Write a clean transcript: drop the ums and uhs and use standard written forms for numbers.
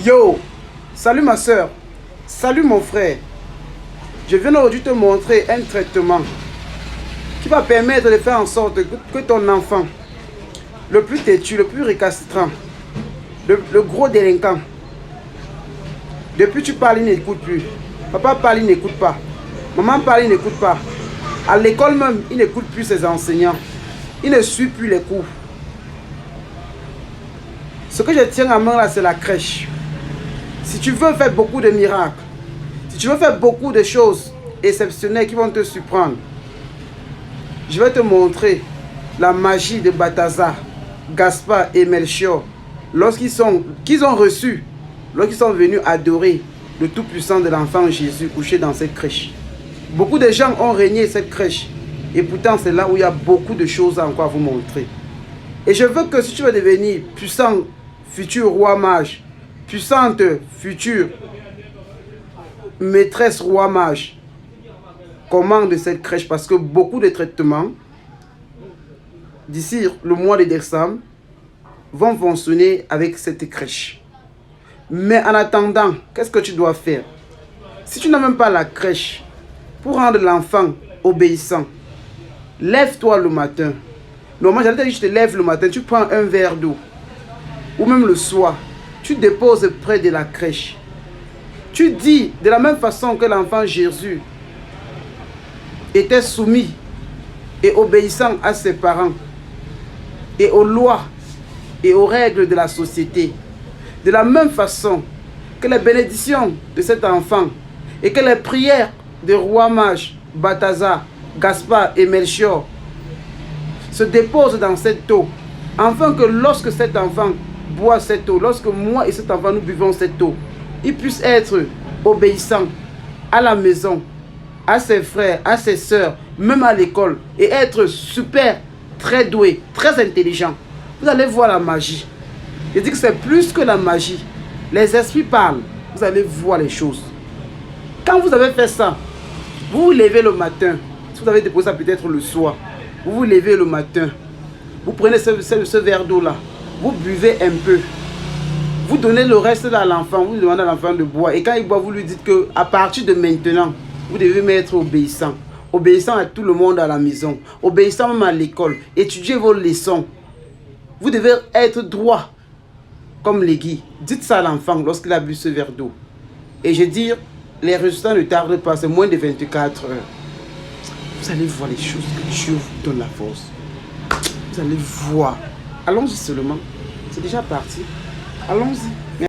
Yo, salut ma soeur, salut mon frère. Je viens aujourd'hui te montrer un traitement qui va permettre de faire en sorte que ton enfant, le plus têtu, le plus récalcitrant, le gros délinquant, depuis tu parles, il n'écoute plus. Papa parle, il n'écoute pas. Maman parle, il n'écoute pas. À l'école même, il n'écoute plus ses enseignants. Il ne suit plus les cours. Ce que je tiens à main là, c'est la crèche. Si tu veux faire beaucoup de miracles, si tu veux faire beaucoup de choses exceptionnelles qui vont te surprendre, je vais te montrer la magie de Balthazar, Gaspard et Melchior lorsqu'ils ont venus adorer le Tout-Puissant de l'enfant Jésus couché dans cette crèche. Beaucoup de gens ont régné cette crèche et pourtant c'est là où il y a beaucoup de choses à encore vous montrer. Et je veux que si tu veux devenir puissant futur roi mage, puissante future maîtresse roi mage, commande cette crèche parce que beaucoup de traitements d'ici le mois de décembre vont fonctionner avec cette crèche. Mais en attendant, qu'est-ce que tu dois faire? Si tu n'as même pas la crèche pour rendre l'enfant obéissant, lève-toi le matin. Normalement, j'allais te dire, je te lève le matin, tu prends un verre d'eau. Ou même le soir, tu déposes près de la crèche. Tu dis, de la même façon que l'enfant Jésus était soumis et obéissant à ses parents et aux lois et aux règles de la société, de la même façon que les bénédictions de cet enfant et que les prières de roi mage Balthazar, Gaspard et Melchior se déposent dans cette eau, afin que lorsque cet enfant boit cette eau, lorsque moi et cet enfant nous buvons cette eau, il puisse être obéissant à la maison, à ses frères, à ses sœurs, même à l'école, et être super, très doué, très intelligent. Vous allez voir la magie. Je dis que c'est plus que la magie. Les esprits parlent. Vous allez voir les choses. Quand vous avez fait ça, vous vous levez le matin. Si vous avez déposé ça peut-être le soir, vous vous levez le matin. Vous prenez ce verre d'eau là. Vous buvez un peu. Vous donnez le reste à l'enfant. Vous demandez à l'enfant de boire. Et quand il boit, vous lui dites qu'à partir de maintenant, vous devez m'être obéissant. Obéissant à tout le monde à la maison. Obéissant même à l'école. Étudiez vos leçons. Vous devez être droit comme l'aiguille. Dites ça à l'enfant lorsqu'il a bu ce verre d'eau. Et je dis, les résultats ne tardent pas. C'est moins de 24 heures. Vous allez voir les choses que Dieu vous donne la force. Vous allez voir. Allons-y seulement. C'est déjà parti. Allons-y.